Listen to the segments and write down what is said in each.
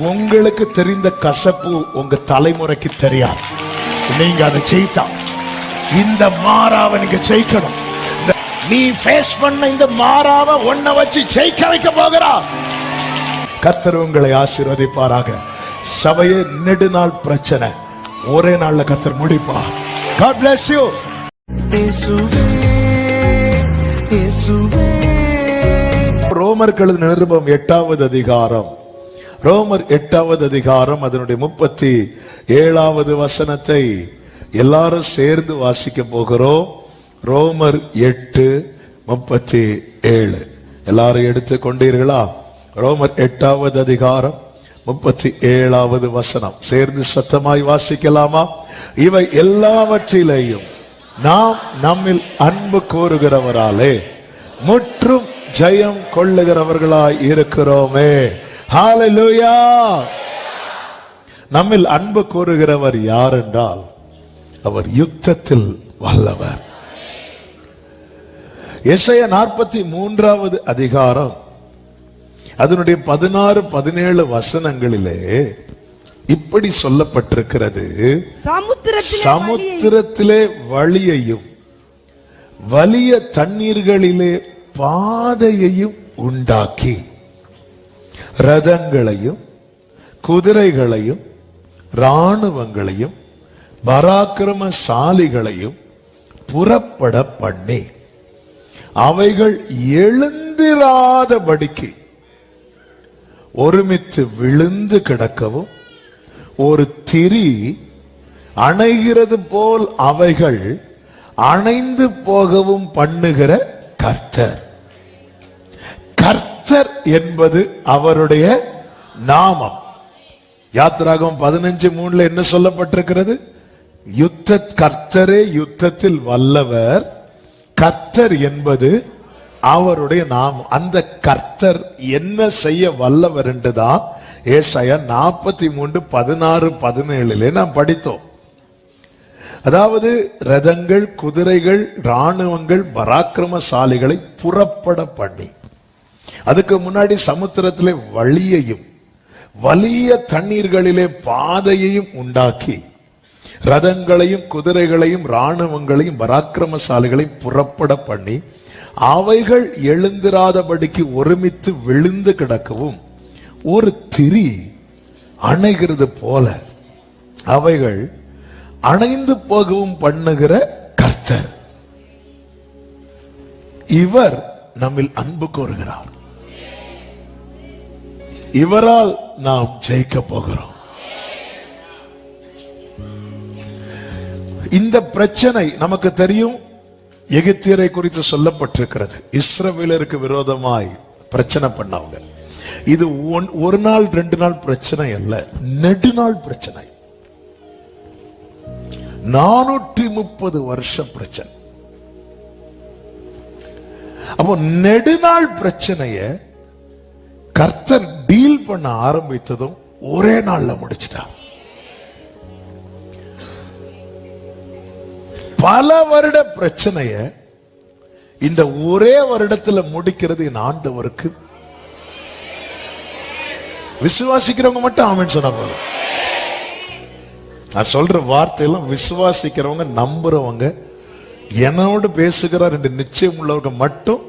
உங்களுக்கு தெரிந்த கசப்பு உங்க தலைமுறைக்கு தெரியாது. நீங்க அதை ஜெயித்தா இந்த மாறாவை நீங்க ஜெயிக்கணும். நீ ஃபேஸ் பண்ண இந்த மாறாவை ஒன்ன வச்சு ஜெயிக்க வைக்க போகிறா. கர்த்தர் உங்களை ஆசீர்வதிப்பாராக. சபையே, நெடுநாள் பிரச்சனை ஒரே நாள்ல கர்த்தர் முடிப்பா. God bless you. ரோமர்கள் நிருபம் 8வது அதிகாரம், ரோமர் 8வது அதிகாரம் அதனுடைய 37வது வசனத்தை எல்லாரும் சேர்ந்து வாசிக்க போகிறோம். ரோமர் 8:37 எல்லாரும் எடுத்து கொண்டீர்களா? ரோமர் 8வது அதிகாரம் 37வது வசனம் சேர்ந்து சத்தமாய் வாசிக்கலாமா? இவை எல்லாவற்றிலேயும் நாம் நம்மில் அன்பு கூறுகிறவராலே முற்றும் ஜெயம் கொள்ளுகிறவர்களாய் இருக்கிறோமே. ஹல்லேலூயா. நம்மில் அன்பு கூறுகிறவர் யார் என்றால் அவர் யுத்தத்தில் வல்லவர். எசையா 43வது அதிகாரம் அதனுடைய 16-17 வசனங்களிலே இப்படி சொல்லப்பட்டிருக்கிறது. சமுத்திரத்திலே வழியையும் வலிய தண்ணீர்களிலே பாதையையும் உண்டாக்கி ரதங்களையும் குதிரைகளையும் இராணுவங்களையும் பராக்கிரமசாலிகளையும் புறப்பட பண்ணி அவைகள் எழுந்திராதபடிக்கு ஒருமித்து விழுந்து கிடக்கவும் ஒரு திரி அணைகிறது போல் அவைகள் அணைந்து போகவும் பண்ணுகிற கர்த்தர். கர்த்தர் என்பது அவருடைய நாமம். யாத்திராகமம் 15:3 என்ன சொல்லப்பட்டிருக்கிறது? கர்த்தரே யுத்தத்தில் வல்லவர். கர்த்தர் என்பது அவருடைய நாமம். அந்த கர்த்தர் என்ன செய்ய வல்லவர் என்றுதான் ஏசாயா 43:16-17 நாம் படித்தோம். அதாவது ரதங்கள், குதிரைகள், இராணுவங்கள், பராக்கிரமசாலிகளை புறப்பட பண்ணி, அதுக்கு முன்னாடி சமுத்திரத்திலே வழியையும் வலிய தண்ணீர்களிலே பாதையையும் உண்டாக்கி ரதங்களையும் குதிரைகளையும் இராணுவங்களையும் பராக்கிரமசாலிகளையும் புறப்பட பண்ணி அவைகள் எழுந்திராதபடிக்கு ஒருமித்து விழுந்து கிடக்கவும் ஒரு திரி அணைகிறது போல அவைகள் அணைந்து போகவும் பண்ணுகிற கர்த்தர். இவர் நம்மில் அன்பு கூறுகிறார். இவரால் நாம் ஜெயிக்க போகிறோம். இந்த பிரச்சனை நமக்கு தெரியும். எகிப்தியரை குறித்து சொல்லப்பட்டிருக்கிறது. இஸ்ரவேலருக்கு விரோதமாய் பிரச்சனை பண்ணவங்க. இது ஒரு நாள் 2 நாள் பிரச்சனை அல்ல, நெடுநாள் பிரச்சனை. 430 வருஷ பிரச்சனை. அப்போ நெடுநாள் பிரச்சனைய கர்த்தர் டீல் பண்ண ஆரம்பித்ததும் ஒரே நாள்ல முடிச்சிட்டார். பல வருட பிரச்சனைய இந்த ஒரே வருடத்துல முடிக்கிறது என் ஆண்டவருக்கு. விசுவாசிக்கிறவங்க மட்டும் ஆமென் சொன்னா போதும். நான் சொல்ற வார்த்தையெல்லாம் விசுவாசிக்கிறவங்க, நம்புறவங்க, என்னோடு பேசுகிற 2 நிச்சயம் உள்ளவங்க மட்டும்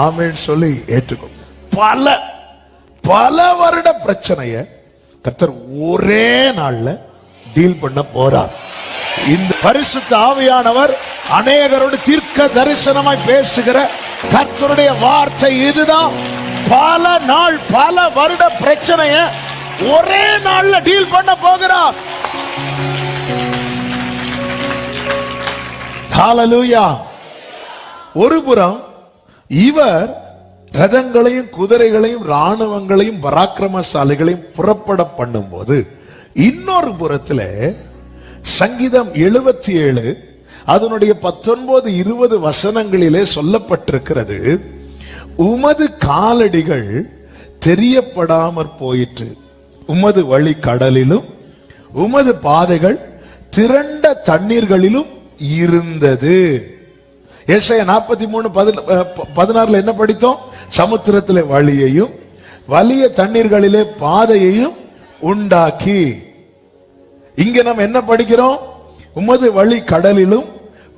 ஆமென் சொல்லி ஏற்றுக்கோ. பல வருட பிரச்சனைய கர்த்தர் ஒரே நாள்ல டீல் பண்ண போறார். இந்த பரிசுத்த ஆவியானவர் அநேகரோடு தீர்க்க தரிசனமாய் பேசுகிற கர்த்தருடைய வார்த்தை இதுதான். பல நாள் பல வருட பிரச்சனைய ஒரே நாள்ல டீல் பண்ண போகிறார். ஹல்லேலூயா. ஒருபுறம் இவர் ரதங்களையும் குதிரைகளையும் இராணுவங்களையும் பராக்கிரமசாலிகளையும் புறப்பட பண்ணும் போது, இன்னொரு புறத்துல சங்கீதம் 77 அதனுடைய 19-20 வசனங்களிலே சொல்லப்பட்டிருக்கிறது. உமது காலடிகள் தெரியப்படாமற் போயிற்று, உமது வழி கடலிலும் உமது பாதைகள் திரண்ட தண்ணீர்களிலும் இருந்தது. ஏசாயா 43:16 என்ன படித்தோம்? சமுத்திரத்திலே வழியையும் வலிய தண்ணீர்களிலே பாதையையும் உண்டாக்கி. இங்க நம்ம என்ன படிக்கிறோம்? உமது வழி கடலிலும்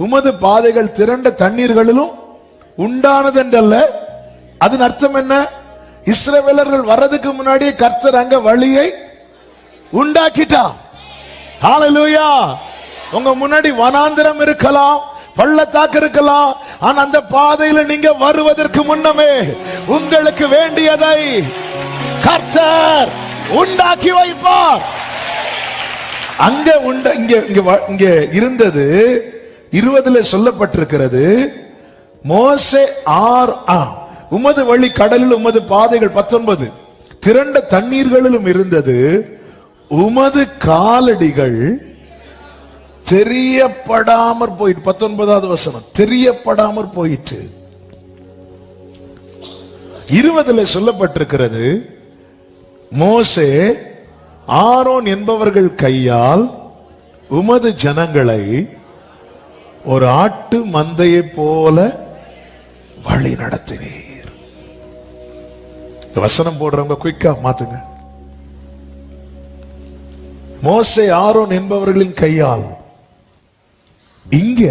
உமது பாதைகள் திரண்ட தண்ணீர்களிலும் உண்டானதென்றல்ல. அதன் அர்த்தம் என்ன? இஸ்ரவேலர்கள் வர்றதுக்கு முன்னாடியே கர்த்தர் அங்க வழியை உண்டாக்கிட்டார். ஹல்லேலூயா. உங்க முன்னாடி வனாந்திரம் இருக்கலாம், பள்ளத்தாக்கு இருக்கலாம், ஆனா அந்த பாதையில நீங்க வருவதற்கு முன்னமே உங்களுக்கு வேண்டியதை கர்த்தர் உண்டாக்கி வைப்பார். அங்க இங்க இருந்தது 20 சொல்லப்பட்டிருக்கிறது. மோசே உமது வழி கடலில் உமது பாதைகள் 19 திரண்ட தண்ணீர்களிலும் இருந்தது. உமது காலடிகள் தெரியப்படாமற் போயிட்டு. 19வது வசனம், தெரியப்படாமற் போயிட்டு. 20 சொல்லப்பட்டிருக்கிறது, மோசே ஆரோன் என்பவர்கள் கையால் உமது ஜனங்களை ஒரு ஆட்டு மந்தையை போல வழி நடத்தினீர். வசனம் போடுறவங்க குயிக்கா மாத்துங்க. மோசே ஆரோன் என்பவர்களின் கையால். இங்க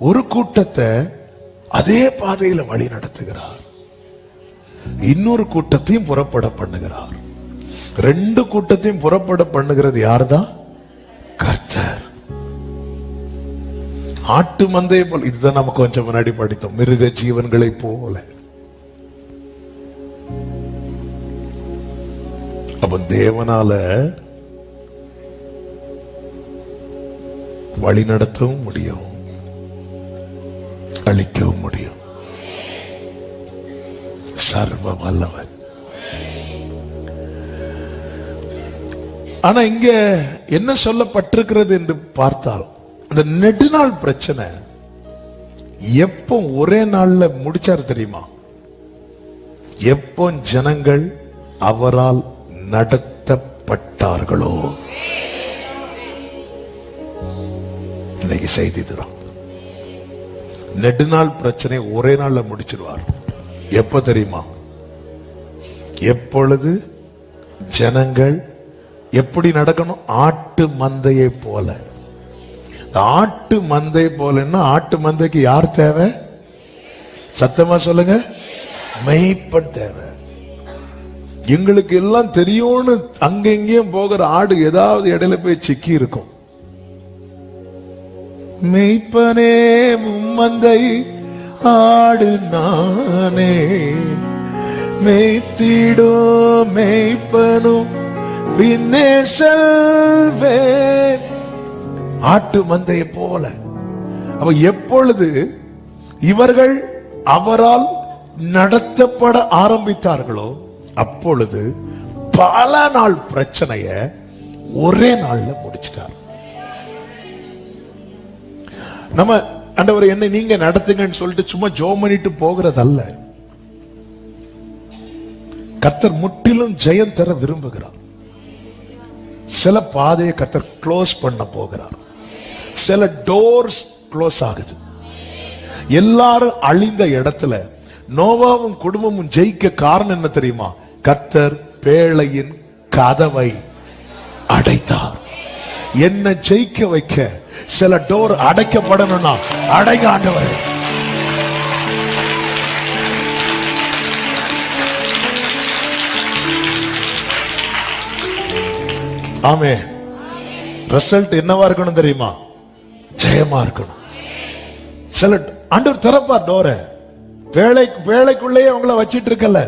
ஒரு கூட்டத்தை அதே பாதையில வழி நடத்துகிறார், இன்னொரு கூட்டத்தையும் புறப்பட பண்ணுகிறார். 2 கூட்டத்தையும் புறப்பட பண்ணுகிறது யார்தான்? கர்த்தர். ஆட்டு மந்தையை போல, இதுதான் நமக்கு கொஞ்சம் முன்னாடி படித்தோம், மிருக ஜீவன்களை போல. அப்ப தேவனால வழி நடத்தவும் முடியும், அழிக்கவும் முடியும். சர்வ வல்லவர். ஆனா இங்க என்ன சொல்லப்பட்டிருக்கிறது என்று பார்த்தால், அந்த நெடுநாள் பிரச்சனை எப்போ ஒரே நாள்ல முடிச்சாரு தெரியுமா? எப்போ ஜனங்கள் அவரால் நடத்தப்பட்டார்களோ. இன்னைக்கு செய்தி தரும். நெடுநாள் பிரச்சனை ஒரே நாள்ல முடிச்சிருவார். எப்ப தெரியுமா? எப்பொழுது ஜனங்கள் எப்படி நடக்கணும்? ஆட்டு மந்தையை போல. ஆட்டு மந்தை போலன்னா ஆட்டு மந்தைக்கு யார் தேவை? சத்தமா சொல்லுங்க, மேய்ப்பன் தேவை. எங்களுக்கு எல்லாம் தெரியும்னு அங்க இங்கேயும் போகிற ஆடு ஏதாவது இடையில போய் சிக்கி இருக்கும். மேய்ப்பனே மும்மந்தை ஆடு நானே, மேய்த்திடும் மேய்ப்பனும் பின்னே செல்வேன். ஆட்டு மந்தையை போல. அப்ப எப்பொழுது இவர்கள் அவரால் நடத்தப்பட ஆரம்பித்தார்களோ அப்பொழுது பல நாள் பிரச்சனைய ஒரே நாள்ல முடிச்சிட்டார். நம்ம ஆண்டவர் என்ன நீங்க நடத்துங்கன்னு சொல்லிட்டு சும்மா ஜெபம் பண்ணிட்டு போகிறதல்ல. கர்த்தர் முற்றிலும் ஜெயம் தர விரும்புகிறார். சில பாதையை கர்த்தர் க்ளோஸ் பண்ண போகிறார். சில டோர்ஸ் க்ளோஸ் ஆகுது. எல்லாரும் அழிந்த இடத்துல நோவாவும் குடும்பமும் ஜெயிக்க காரணம் என்ன தெரியுமா? கர்த்தர் பேழையின் கதவை அடைத்தார். என்ன ஜெயிக்க வைக்க சில டோர் அடைக்கப்படணும்னா அடைங்க ஆண்டவர். ஆமே. ரிசல்ட் என்னவா இருக்கணும் தெரியுமா? ஜெயமா இருக்கணும். சில ஆண்டவர் திறப்பார் டோர. வேலைக்குள்ளேயே அவங்கள வச்சிட்டு இருக்கல,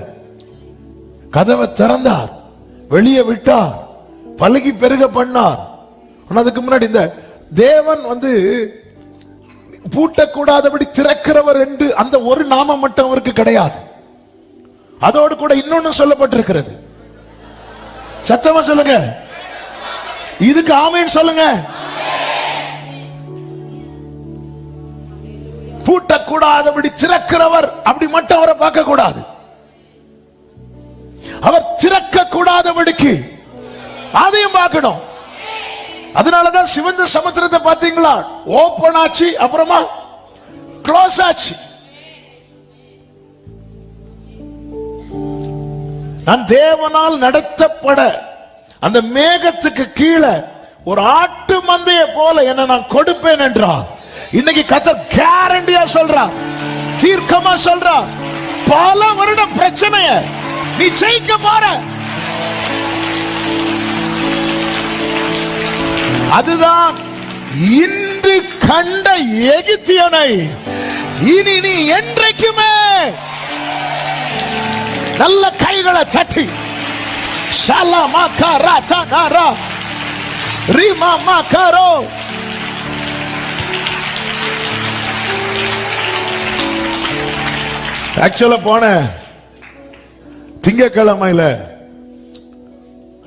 கதவை திறந்தார், வெளியே விட்டார், பழகி பெருக பண்ணார். அதுக்கு முன்னாடி இந்த தேவன் பூட்டக்கூடாதபடி திறக்கிறவர் என்று அந்த ஒரு நாமம் மட்டும் அவருக்கு கிடையாது. அதோடு கூட இன்னொன்னு சொல்லப்பட்டிருக்கிறது. சத்தமா சொல்லுங்க, இதுக்கு ஆமென் சொல்லுங்க. பூட்டக்கூடாதபடி திறக்கிறவர், அப்படி மட்டும் அவரை பார்க்க கூடாது. அவர் திறக்க கூடாதபடிக்கு அதையும் பார்க்கணும். அதனாலதான் சிவந்த சமுத்திரத்தை பார்த்தீங்களா? ஓபன் ஆச்சு, அப்புறமா க்ளோஸ் ஆச்சு. நான் தேவனால் நடத்தப்பட அந்த மேகத்துக்கு கீழே ஒரு ஆட்டு மந்தைய போல என்ன நான் கொடுப்பேன் என்றார். இன்னைக்கு கர்த்தர் கேரண்டியா சொல்றார், தீர்க்கமா சொல்றார், பல வருட பிரச்சனைய நீ ஜெயிக்க போற. அதுதான் இன்று கண்ட எகிப்தியனை இனி நீ என்றைக்குமே நல்ல கைகளை தட்டி ஷலமா கரா தனரா ரிமா மகரோ ஆக்சுவலா போன திங்கக்கிழமையில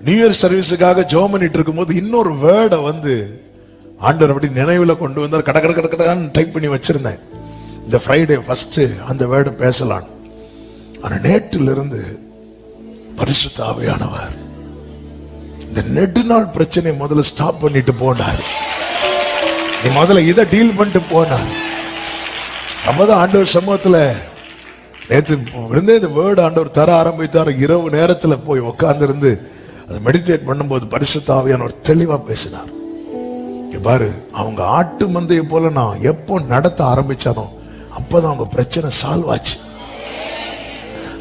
நியூ இயர் சர்வீஸுக்காக ஜெபம் பண்ணிட்டு இருக்கும்போது இன்னொரு வேர்டை வந்து ஆண்டவர் அப்படி நினைவுல கொண்டு வந்தார். கடற்கடன்னு டைப் பண்ணி வச்சிருந்தேன். இந்த ஃப்ரைடே ஃபர்ஸ்ட் அந்த வேர்டு பேசலாம். ஆனா நேற்றிலிருந்து பரிசுத்த ஆவியானவர் இந்த நெடுநாள் பிரச்சனை முதல்ல ஸ்டாப் பண்ணிட்டு போனார். நீ முதல்ல இதை டீல் பண்ணிட்டு போனார். அப்பதான் ஆண்டவர் சமூகத்துல நேற்று இருந்தே இந்த வேர்டு ஆண்டவர் தர ஆரம்பித்தார். இரவு நேரத்துல போய் உட்கார்ந்து இருந்து அதை மெடிடேட் பண்ணும்போது பரிசுத்த ஆவியானவர் தெளிவா பேசினார். பாரு, அவங்க ஆட்டு மந்தையை போல நான் எப்போ நடத்த ஆரம்பிச்சானோ அப்பதான் அவங்க பிரச்சனை சால்வ் ஆச்சு.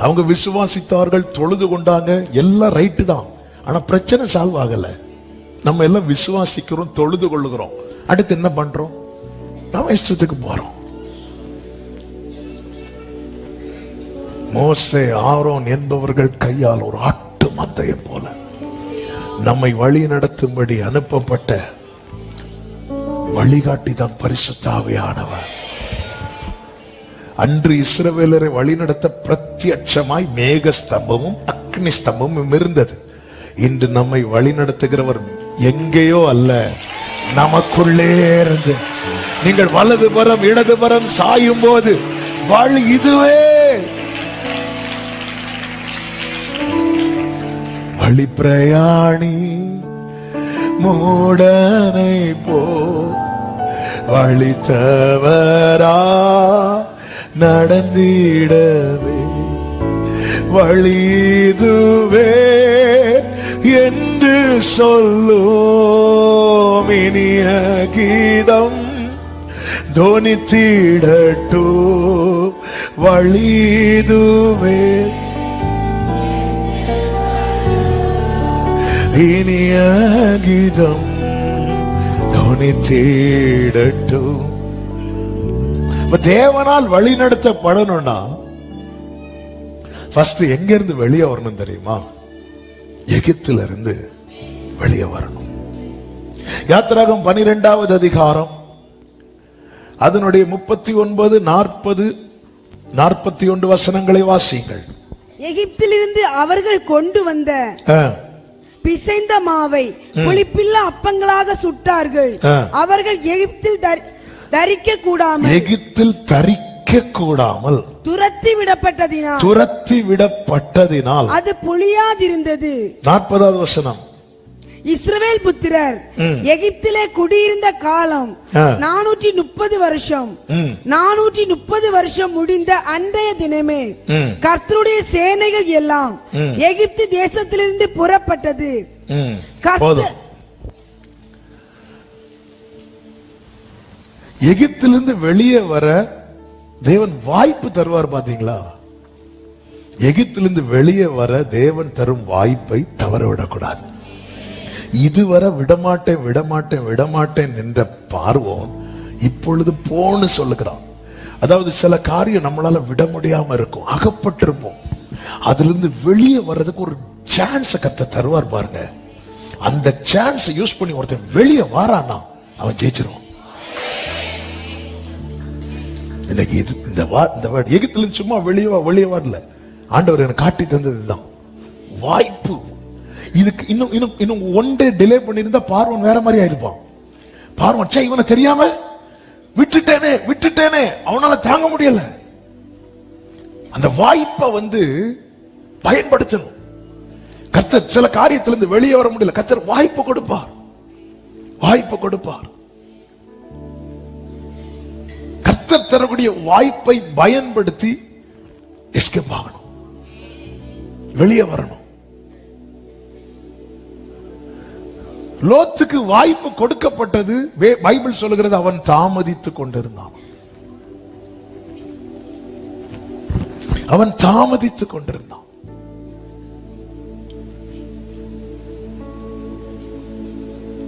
அவங்க விசுவாசித்தார்கள், தொழுது கொண்டாங்க, எல்லாம் ரைட்டு தான். ஆனா பிரச்சனை சால்வ் ஆகல. நம்ம எல்லாம் விசுவாசிக்கிறோம், தொழுது கொள்ளுகிறோம், அடுத்து என்ன பண்றோம்? நம்ம இஷ்டத்துக்கு போறோம். மோசே, ஆரோன் என்பவர்கள் கையால் ஒரு ஆட்டு மந்தையை போல நம்மை வழி நடத்தும்படி அனுப்பப்பட்ட வழிகாட்டி தான் பரிசுத்த ஆவியானவர். அன்று இஸ்ரவேலரை வழிநடத்த பிரத்யட்சமாய் மேக ஸ்தம்பமும் அக்னி ஸ்தம்பமும் இருந்தது. இன்று நம்மை வழி நடத்துகிறவர் எங்கேயோ அல்ல, நமக்குள்ளே இருந்து. நீங்கள் வலதுபுறம் இடதுபுறம் சாயும் போது வழி இதுவே. வழி பிரயாணி மூடனை போ வழி தவறா நடந்திடவே வழிதுவே என்று சொல்லும் இனிய கீதம் தோனித்திடட்டோ வழிதுவே இனிய கீதம் தோனித்திடட்டோ. தேவனால் வழி நடத்தப்படணும்னா ஃபர்ஸ்ட் எங்க இருந்து வெளியே வரணும் தெரியுமா? எகிப்தில இருந்து வெளியே வரணும். யாத்திராகம் 12வது அதிகாரம் அதனுடைய 39, 40, 41 வசனங்களை வாசியுங்கள். எகிப்திலிருந்து அவர்கள் கொண்டு வந்த பிசைந்த மாவை புளிப்பில்லா அப்பங்களாக சுட்டார்கள். அவர்கள் எகிப்தில் தரிக்க கூடாமல் துரத்தி விடப்பட்டதினால் அது புளியாதிருந்தது. 40வது வசனம். இஸ்ரவேல் புத்திரர் எகிப்திலே குடியிருந்த காலம் 430 வருஷம். 430 வருஷம் முடிந்த அன்றைய தினமே கர்த்தருடைய சேனைகள் எல்லாம் எகிப்து தேசத்திலிருந்து புறப்பட்டது. எகிப்திலிருந்து வெளியே வர தேவன் வாய்ப்பு தருவார். பாத்தீங்களா? எகிப்திலிருந்து வெளியே வர தேவன் தரும் வாய்ப்பை தவறவிடக்கூடாது. இதுவரை விடமாட்டேன் என்ற பார்வோன் இப்பொழுது போன்னு சொல்லுகிறான். அதாவது சில காரியம் நம்மளால விட முடியாம இருக்கும், அகப்பட்டிருப்போம். அதுல இருந்து வெளியே வர்றதுக்கு ஒரு சான்ஸ் கர்த்தர் தருவார் பாருங்க. அந்த சான்ஸ் யூஸ் பண்ணி ஒருத்தன் வெளியே வாரானா அவன் ஜெயிச்சிருவான். இந்த வேர்ட் எகிப்திலிருந்து சும்மா வெளியே வரல, ஆண்டவர் எனக்கு காட்டி தந்ததுதான் வாய்ப்பு. இதுக்கு இன்னும் ஒன் டே டிலே பண்ணிருந்தா பார்வன் வேற மாதிரி ஆயிருப்பான். பார்வன் இவனை தெரியாம விட்டுட்டேனே அவனால தாங்க முடியல. அந்த வாய்ப்பை பயன்படுத்தணும். கர்த்தர் சில காரியத்திலிருந்து வெளியே வர முடியல, கர்த்தர் வாய்ப்பு கொடுப்பார். கர்த்தர் தரக்கூடிய வாய்ப்பை பயன்படுத்தி எஸ்கேப் ஆகணும். வெளியே வரணும். லோத்துக்கு வாய்ப்பு கொடுக்கப்பட்டது. பைபிள் சொல்லுகிறது அவன் தாமதித்துக் கொண்டிருந்தான். அவன் தாமதித்துக் கொண்டிருந்தான்.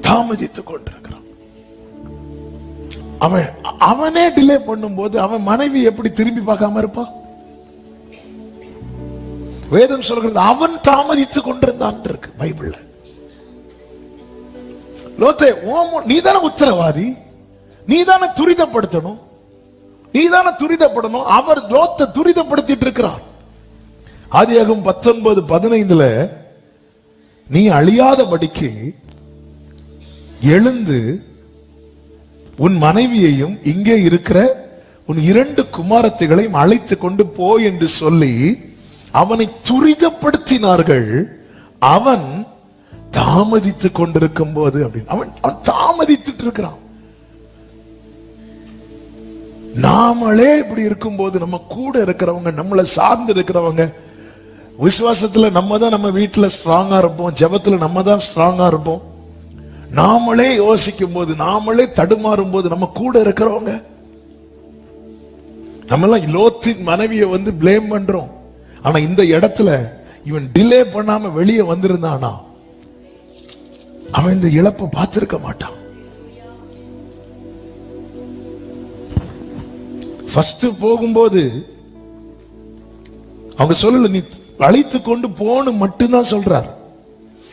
தாமதித்துக் கொண்டிருக்கிறான். அவனே டிலே பண்ணும் போது அவன் மனைவி எப்படி திரும்பி பார்க்காம இருப்பான்? வேதம் சொல்கிறது அவன் தாமதித்துக் கொண்டிருந்தான் இருக்கு பைபிள்ல. லோத்தே, நீதான உத்தரவாதி, நீதான துரிதப்படுத்தணும், நீதான துரிதப்படணும். அவர் லோத்தை துரிதப்படுத்திட்டு இருக்கிறார். ஆதியாகமம் 19:15 நீ அழியாதபடிக்கு எழுந்து உன் மனைவியையும் இங்கே இருக்கிற உன் 2 குமாரத்திகளையும் அழைத்து கொண்டு போ என்று சொல்லி அவனை துரிதப்படுத்தினார்கள். அவன் தாமதித்துக் கொண்டிருக்கும் போது அப்படின்னு அவன் தாமதித்துட்டு இருக்கிறான். நாமளே இப்படி இருக்கும்போது நம்ம கூட இருக்கிறவங்க, நம்மளை சார்ந்து இருக்கிறவங்க, விசுவாசத்துல நம்ம தான் நம்ம வீட்டுல ஸ்ட்ராங்கா இருப்போம், ஜெபத்துல நம்ம தான் ஸ்ட்ராங்கா இருப்போம். நாமளே யோசிக்கும் போது, நாமளே தடுமாறும் போது நம்ம கூட இருக்கிறவங்க, நம்மளாம் லோத்தின் மனைவியை வந்து பிளேம் பண்றோம். ஆனா இந்த இடத்துல இவன் டிலே பண்ணாம வெளியே வந்திருந்தானா அவன் இந்த இழப்பை பார்த்திருக்க மாட்டான். ஃபர்ஸ்ட் போகும்போது அவங்க சொல்லல நீ அழைத்து கொண்டு போன்னு மட்டும்தான் சொல்றார்.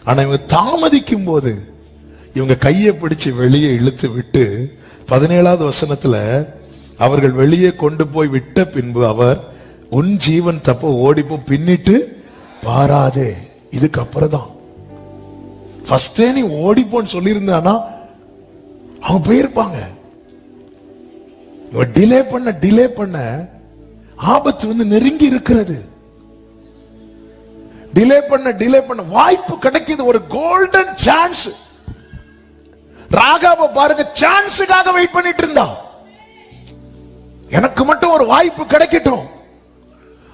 ஆனா இவங்க தாமதிக்கும் போது இவங்க கையை பிடிச்சு வெளியே இழுத்து விட்டு 17வது வசனத்துல அவர்கள் வெளியே கொண்டு போய் விட்ட பின்பு அவர் உன் ஜீவன் தப்ப ஓடிப்போ பின்னிட்டு பாராதே. இதுக்கு அப்புறம் தான் ஃபர்ஸ்டே நீ ஓடிப்போன்னு சொல்லியிருந்தானா அவங்க போயிருப்பாங்க. டிலே பண்ண ஆபத்து வந்து நெருங்கி இருக்கிறது. டிலே பண்ண வாய்ப்பு கிடைக்குது, ஒரு கோல்டன் சான்ஸ். ராகாவை பாருங்க, சான்ஸுக்காக வெயிட் பண்ணிட்டு இருந்தா, எனக்கு மட்டும் ஒரு வாய்ப்பு கிடைக்கட்டும்.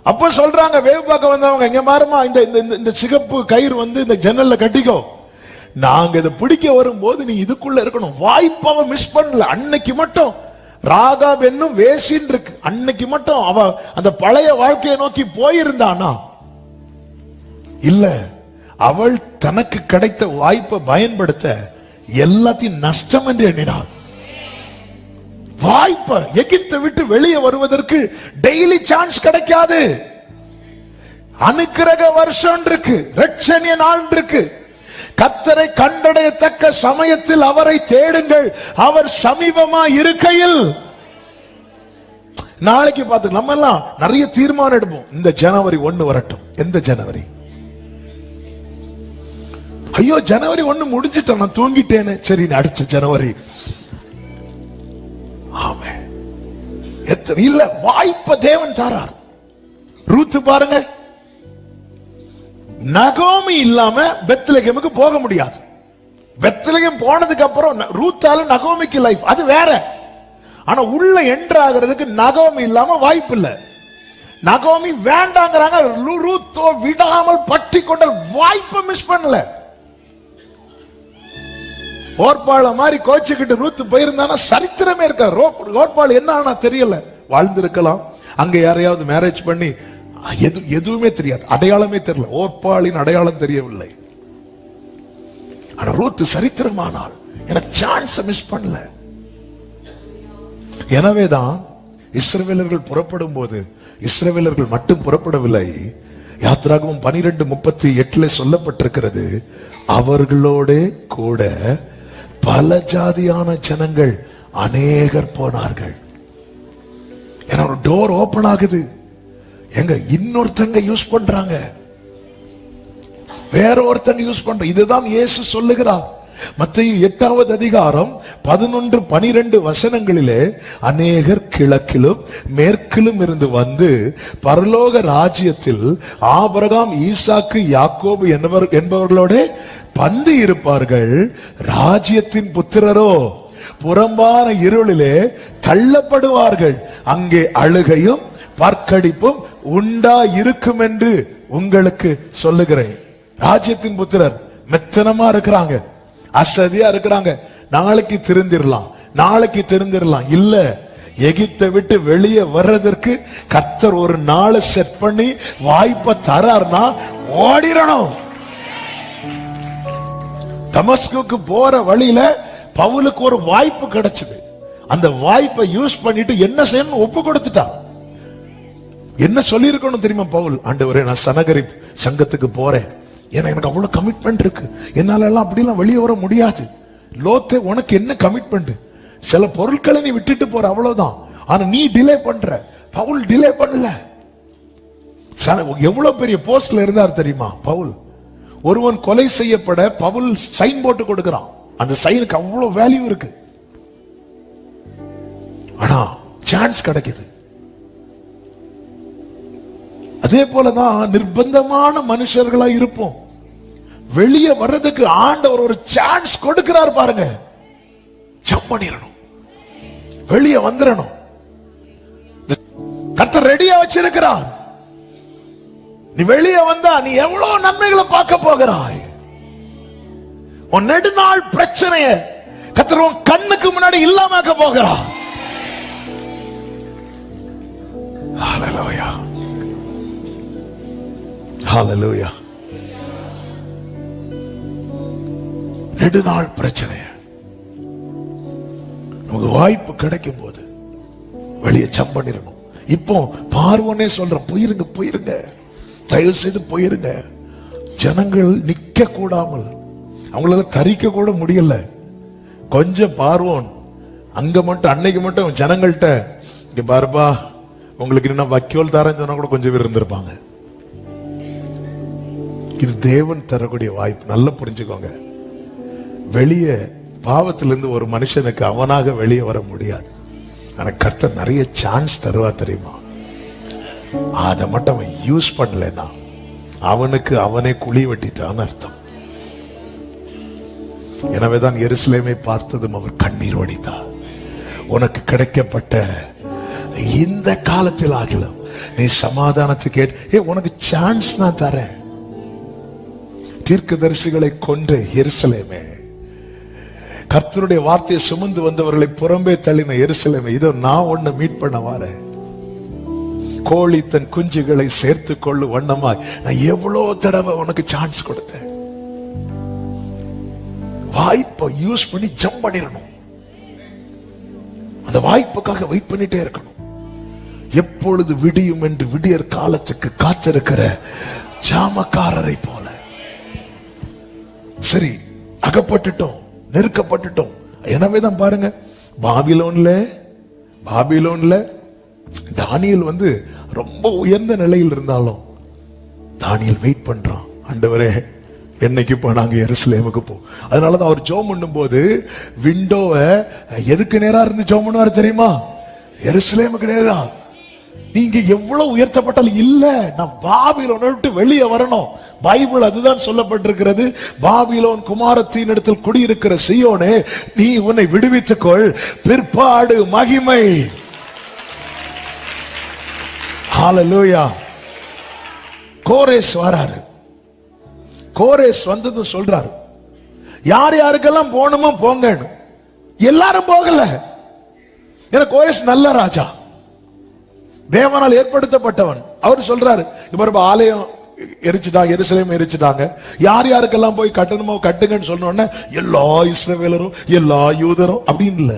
அப்ப சொல்றாங்க வேவு பார்க்க வந்தவங்க, இங்க பாருமா இந்த சிகப்பு கயிறு வந்து இந்த ஜன்னல்ல கட்டிக்கோ, நாங்க இதை பிடிக்க வரும்போது நீ இதுக்குள்ள இருக்கணும். வாய்ப்பு அவ மிஸ் பண்ணல. அன்னைக்கு மட்டும் ராகாப் என்னும் வேசின் இருக்கு, அன்னைக்கு மட்டும் அவ அந்த பழைய வாழ்க்கையை நோக்கி போயிருந்தானா இல்ல, அவள் தனக்கு கிடைத்த வாய்ப்பை பயன்படுத்த எல்லாத்தையும் நஷ்டம் என்று எண்ணினாள். வாய்ப்பை எகிப்தை விட்டு வெளியே வருவதற்கு டெய்லி சான்ஸ் கிடைக்காது. அனுக்கிரக வருஷம் இருக்கு, ரட்சணிய நாள் இருக்கு. கர்த்தரை கண்டடையத்தக்க சமயத்தில் அவரை தேடுங்கள், அவர் சமீபமா இருக்கையில். நாளைக்கு பார்த்து நம்ம எல்லாம் நிறைய தீர்மானம் எடுப்போம். இந்த ஜனவரி 1 வரட்டும். எந்த ஜனவரி? ஐயோ ஜனவரி 1 முடிஞ்சிட்டேன், நான் தூங்கிட்டேன்னு. சரி, அடுத்த ஜனவரி. ஆமென். இல்ல, வாய்ப்பை தேவன் தாரார். ரூத் பாருங்க, நகோமி இல்லாம பெத்லகேமுக்கு போக முடியாது. பெத்லகேம் போனதுக்கு அப்புறம் ரூத்தால நகோமிக்கு லைஃப் அது வேற. ஆனா உள்ள என்டர் ஆகிறதுக்கு நகோமி இல்லாம வாய்ப்பு இல்ல. நகோமி வேண்டாங்கிறாங்க, ரூத்தோ விடாமல் பற்றி கொண்ட வாய்ப்பை மிஸ் பண்ணல. ஓர்பாள மாதிரி கோச்சுக்கிட்டு ரூத் போயிருந்தானா சரித்திரமே இருக்க. ஓர்பாள் என்ன ஆனா தெரியல, வாழ்ந்திருக்கலாம். அங்க யாரையாவது மேரேஜ் பண்ணி எதுவுமே தெரியாது, அடையாளமே தெரியல. ஓர்பாளின் அடையாளம் தெரியவில்லை. ஆனா ரூத் சரித்திரமானால், எனக்கு சான்ஸ் மிஸ் பண்ணல. எனவேதான் இஸ்ரவேலர்கள் புறப்படும் போது இஸ்ரவேலர்கள் மட்டும் புறப்படவில்லை. யாத்திராகமம் 12:38 சொல்லப்பட்டிருக்கிறது, அவர்களோட கூட பல ஜாதியான ஜனங்கள் அநேகர் போனார்கள். ஏன்னா ஒரு டோர் ஓபன் ஆகுது. எங்க இன்னொருத்தங்க யூஸ் பண்றாங்க, வேற ஒருத்தங்க யூஸ் பண்ற. இதுதான் இயேசு சொல்லுகிறார். மத்தேயு 8வது அதிகாரம் 11-12 வசனங்களிலே, அநேகர் கிழக்கிலும் மேற்கிலும் இருந்து வந்து பரலோக ராஜ்யத்தில் ஆபிரகாம், ஈசாக்கு, யாக்கோபு என்பவர்களோட பந்தி இருப்பார்கள். ராஜ்யத்தின் புத்திரரோ புறம்பான இருளிலே தள்ளப்படுவார்கள். அங்கே அழுகையும் பற்கடிப்பும் உண்டா இருக்கும் என்று உங்களுக்கு சொல்லுகிறேன், ராஜ்யத்தின் புத்திரர் மெத்தனமா இருக்கிறாங்க, அசதியா இருக்கிறாங்க. நாளைக்கு திருந்திரலாம் இல்ல. எகிப்தை விட்டு வெளியே வர்றதற்கு கர்த்தர் ஒரு நாளை செட் பண்ணி வாய்ப்பை தரார்னா ஓடிரணும். தமஸ்குக்கு போற வழியில பவுலுக்கு ஒரு வாய்ப்பு கிடைச்சது. அந்த வாய்ப்பை யூஸ் பண்ணிட்டு என்ன செய்யணும் ஒப்பு கொடுத்துட்டான். என்ன சொல்லி இருக்கணும் தெரியுமா பவுல்? ஆண்டவரே, நான் சனகரிப் சங்கத்துக்கு போறேன், ஏன்னா எனக்கு அவ்வளவு கமிட்மெண்ட் இருக்கு, என்னால எல்லாம் அப்படிலாம் வெளியே வர முடியாது. லோத்தே, உனக்கு என்ன கமிட்மெண்ட்? சில பொருட்களை நீ விட்டுட்டு போற, அவ்வளவுதான். ஆனா நீ டிலே பண்ற. பவுல் டிலே பண்ணல. எவ்வளவு பெரிய போஸ்ட்ல இருந்தார் தெரியுமா பவுல்? ஒருவன் கொலை செய்யப்பட பவுல் சைன் போட்டு கொடுக்கிறான். அந்த சைனுக்கு அவ்வளவு வேல்யூ இருக்கு. ஆனா சான்ஸ் கிடைக்குது. அதே போலதான் நிர்பந்தமான மனுஷர்களா இருப்போம். வெளியே வர்றதுக்கு ஆண்டவர் ஒரு சான்ஸ் கொடுக்கிறார் பாருங்க. ஜம்ப் பண்ணிரணும், வெளியே வந்துடணும். கர்த்தர் ரெடியா வச்சிருக்கிறார். நீ வெளியே வந்தா நீ எவ்வளவு நன்மைகளை பார்க்க போகிறாய். உன் நெடுநாள் பிரச்சனைய கர்த்தர் உன் கண்ணுக்கு முன்னாடி இல்லாமக்க போகிறார். ஹல்லேலூயா, ஹல்லேலூயா. நெடுநாள் பிரச்சனைய நமக்கு வாய்ப்பு கிடைக்கும் போது வெளியே ஜம்ப் பண்ணிரணும். இப்போ பார்வோனே சொல்றேன், போயிருங்க, தயவு செய்து போயிருங்க. ஜனங்கள் நிக்க கூடாமல், அவங்களால தரிக்க கூட முடியல. கொஞ்சம் பார்வோன் அங்க மட்டும், அன்னைக்கு மட்டும் ஜனங்கள்கிட்ட, இங்க பாருப்பா, உங்களுக்கு என்ன வக்கீல் தரேன்னு சொன்னா கூட கொஞ்சம் பேர் இருந்திருப்பாங்க. இது தேவன் தரக்கூடிய வாய்ப்பு. நல்லா புரிஞ்சுக்கோங்க. வெளியே பாவத்திலிருந்து ஒரு மனுஷனுக்கு அவனாக வெளியே வர முடியாது. ஆனா கர்த்தர் நிறைய சான்ஸ் தருவா தெரியுமா? அதை மட்டும் அவன் யூஸ் பண்ணலன்னா அவனுக்கு அவனே குழி வெட்டிட்டான்னு அர்த்தம். எனவேதான் எருசலேமை பார்த்ததும் அவர் கண்ணீர் வடித்தார். உனக்கு கிடைக்கப்பட்ட இந்த காலத்தில் ஆகிலும் நீ சமாதானத்தை கேட்டு, உனக்கு சான்ஸ் நான் தரேன். தீர்க்கதரிசிகளை கொன்ற எருசலேமே, கர்த்தருடைய வார்த்தையை சுமந்து வந்தவர்களை புறம்பே தள்ளின எருசலேமே, இதோ நான் உன்னை மீட் பண்ண வரேன். கோழி தன் குஞ்சுகளை சேர்த்து கொள்ளு வண்ணமாய் நான் எவ்வளவு தடவை உனக்கு சான்ஸ் கொடுத்தேன். வாய்ப்பை யூஸ் பண்ணி ஜம்ப் பண்ணிடணும். அந்த வாய்ப்புக்காக வெயிட் பண்ணிட்டே இருக்கணும். எப்பொழுது விடியும் என்று விடியற் காலத்துக்கு காத்திருக்கிற ஜாமக்காரரை போல. சரி, அகப்பட்டுட்டோம், நெருக்கப்பட்டுட்டோம். எனவேதான் பாருங்க, பாபிலோன்ல தானியேல் ரொம்ப உயர்ந்த நிலையில் இருந்தாலும் தானியேல் வெயிட் பண்றான். ஆண்டவரே, என்னைக்கு இப்போ நாங்க எருசலேமுக்கு போ. அதனாலதான் அவர் ஜெபம் பண்ணும் போது விண்டோவை எதுக்கு நேரா இருந்து ஜெபம் பண்ணுவார் தெரியுமா? எருசலேமுக்கு நேரா. நீங்க எவ்வளவு உயர்த்தப்பட்டாலும் இல்ல, நான் பாபிலோனை விட்டு வெளியே வரணும். பைபிள் அதுதான் சொல்லப்பட்டிருக்கிறது. பாபிலோன் குமாரத்தின் இடத்தில் குடியிருக்கிற சீயோனே, நீ உன்னை விடுவித்துக் கொள், பிற்பாடு மகிமை. ஹல்லேலூயா. கோரேஸ் வராரு. கோரேஸ் வந்ததும் சொல்றாரு, யார் யாருக்கெல்லாம் போகணுமோ போங்க. எல்லாரும் போகல. ஏன்னா கோரேஸ் நல்ல ராஜா, தேவனால் ஏற்படுத்தப்பட்டவன். அவர் சொல்றாரு, இப்ப ஆலயம் எரிச்சுட்டாங்க, எருசலேம் எரிச்சுட்டாங்க, யார் யாருக்கெல்லாம் போய் கட்டணுமோ கட்டுங்கன்னு சொன்ன எல்லா இஸ்ரவேலரும் எல்லா யூதரும் அப்படின்னு இல்ல,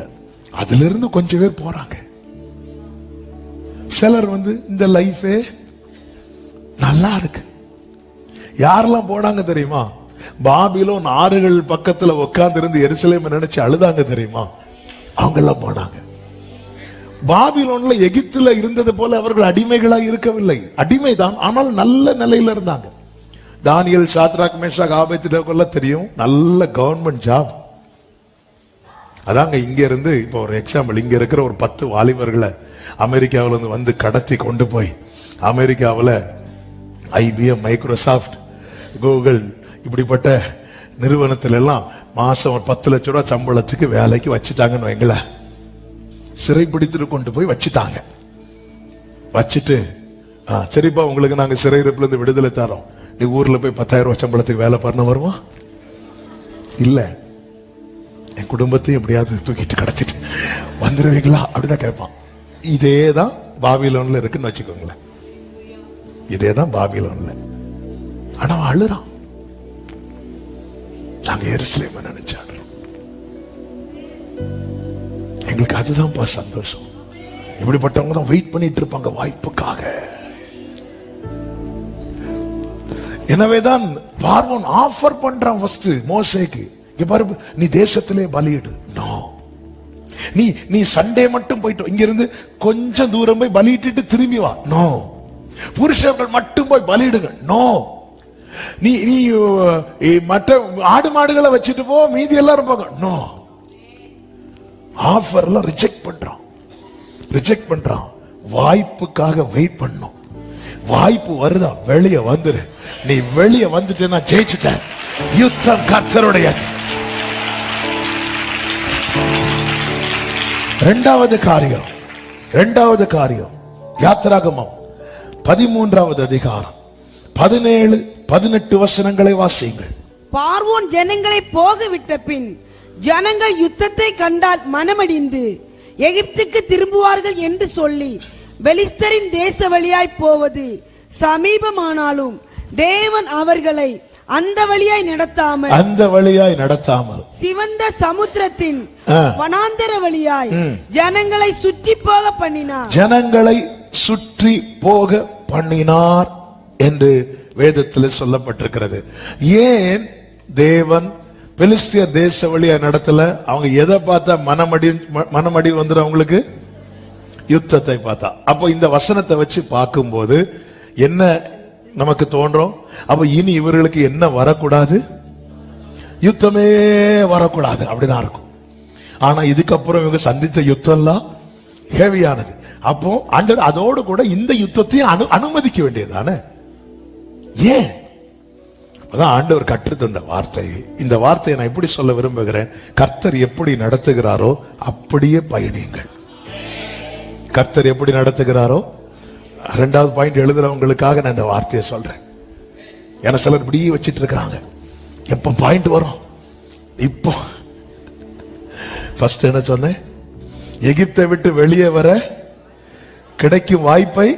அதுல இருந்து கொஞ்சம் பேர் போறாங்க. சிலர் இந்த லைஃபே நல்லா இருக்கு. யாரெல்லாம் போனாங்க தெரியுமா? பாபிலோன் ஆறுகள் பக்கத்துல உட்கார்ந்து இருந்து எருசலேம் நினைச்சு அழுதாங்க தெரியுமா? அவங்க எல்லாம் போனாங்க. பாபிலோன்ல எகிப்துல இருந்தது போல அவர்கள் அடிமைகளா இருக்கவில்லை. அடிமைதான், ஆனால் நல்ல நிலையில இருந்தாங்க. தானியேல், சாத்ராக், மேஷாக், ஆபேத்நேகோ தெரியும், நல்ல கவர்மெண்ட் ஜாப். அதாங்க இங்க இருந்து இப்போ ஒரு எக்ஸாம்பிள், இங்க இருக்கிற ஒரு 10 வாலிபர்களை அமெரிக்காவில வந்து கடத்தி கொண்டு போய் அமெரிக்காவில் IBM, மைக்ரோசாஃப்ட், கூகுள் இப்படிப்பட்ட நிறுவனத்துல எல்லாம் மாசம் ஒரு 10 லட்சம் ரூபாய் சம்பளத்துக்கு வேலைக்கு வச்சுட்டாங்கன்னு வைங்களேன். சிறை பிடித்துட்டு கொண்டு போய் வச்சுட்டாங்க. வச்சுட்டு சரிப்பா, உங்களுக்கு நாங்க சிறையிருப்புல இருந்து விடுதலை தரோம், நீ ஊர்ல போய் 10,000 ரூபாய் சம்பளத்துக்கு வேலை பண்ண வருவான்? இல்ல, என் குடும்பத்தையும் எப்படியாவது தூக்கிட்டு கடத்திட்டு வந்துருவீங்களா அப்படிதான் கேட்பான். இதேதான் பாபிலோன்ல இருக்குன்னு வச்சுக்கோங்களேன். இதேதான் பாபிலோன்ல. ஆனா அவன் அழுறான். நாங்க எருசலேமை நினைச்சாடுறோம். எங்களுக்கு அதுதான் சந்தோஷம். இப்படிப்பட்டவங்க தான் வெயிட் பண்ணிட்டு இருப்பாங்க வாய்ப்புக்காக. எனவேதான் பார்வோன் ஆஃபர் பண்றான் ஃபர்ஸ்ட் மோசேக்கு, இங்க பாரு, நீ தேசத்திலே பலியிடு. நோ, நீ சண்டே மட்டும் போயிட்டு இங்க இருந்து கொஞ்சம் தூரம் போய் பலியிட்டு திரும்பி வா. நோ, புருஷர்கள் மட்டும் போய் பலியிடுங்க. நோ, நீ மற்ற ஆடு மாடுகளை வச்சுட்டு போ, மீதி எல்லாரும் போக. நோ, ஆஃபர்லாம் ரிஜெக்ட் பண்றான். வாய்ப்புக்காக வெயிட் பண்ணும். வாய்ப்பு வருதா, வெளியே வந்துரு. நீ வெளியே வந்துட்டேன்னா ஜெயிச்சுட்ட. யுத்தம் கர்த்தருடையது. இரண்டாவது காரியம் யாத்திராகமம் 13வது அதிகாரம் 17-18 வசனங்களை வாசியுங்கள். பார்வோன் ஜனங்களை போக விட்ட பின் ஜனங்கள் யுத்தத்தை கண்டால் மனமடிந்து எகிப்துக்கு திரும்புவார்கள் என்று சொல்லி பெலிஸ்தரின் தேச வழியாய் போவது சமீபமானாலும் தேவன் அவர்களை அந்த வழியாய் நடத்தாமல் சிவந்த சமுத்திரத்தின் வனாந்தர வழியாய் ஜனங்களை சுற்றி போக பண்ணினார் என்று வேதத்தில் சொல்லப்பட்டிருக்கிறது. ஏன் தேவன் பெலிஸ்தியர் தேச வழியா நடத்தல? அவங்க எதை பார்த்தா மனமடி வந்துடும் அவங்களுக்கு? யுத்தத்தை பார்த்தா. அப்போ இந்த வசனத்தை வச்சு பார்க்கும்போது என்ன நமக்கு தோன்றும்? அப்ப இனி இவர்களுக்கு என்ன வரக்கூடாது? யுத்தமே வரக்கூடாது, அப்படிதான் இருக்கும். ஆனா இதுக்கப்புறம் இவங்க சந்தித்த யுத்தம் எல்லாம் ஹெவியானது. அப்போ ஆண்டவர் அதோடு கூட இந்த யுத்தத்தையும் அனுமதிக்க வேண்டியதானே? ஏன்? அதான் ஆண்டவர் கற்றுத்தந்த வார்த்தை. இந்த வார்த்தையை நான் எப்படி சொல்ல விரும்புகிறேன்? கர்த்தர் எப்படி நடத்துகிறாரோ அப்படியே பயணியுங்கள். கர்த்தர் எப்படி நடத்துகிறாரோ. 2வது பாயிண்ட் எழுதுறவங்களுக்காக நான் இந்த வார்த்தையை சொல்றேன். ஏன்னா சிலர் இப்படி வச்சிட்டு இருக்காங்க, எப்ப பாயிண்ட் வரும்? இப்போ ஃபர்ஸ்ட் என்ன சொன்னேன்? எகிப்தை விட்டு வெளியே வர கிடைக்கும் வாய்ப்பை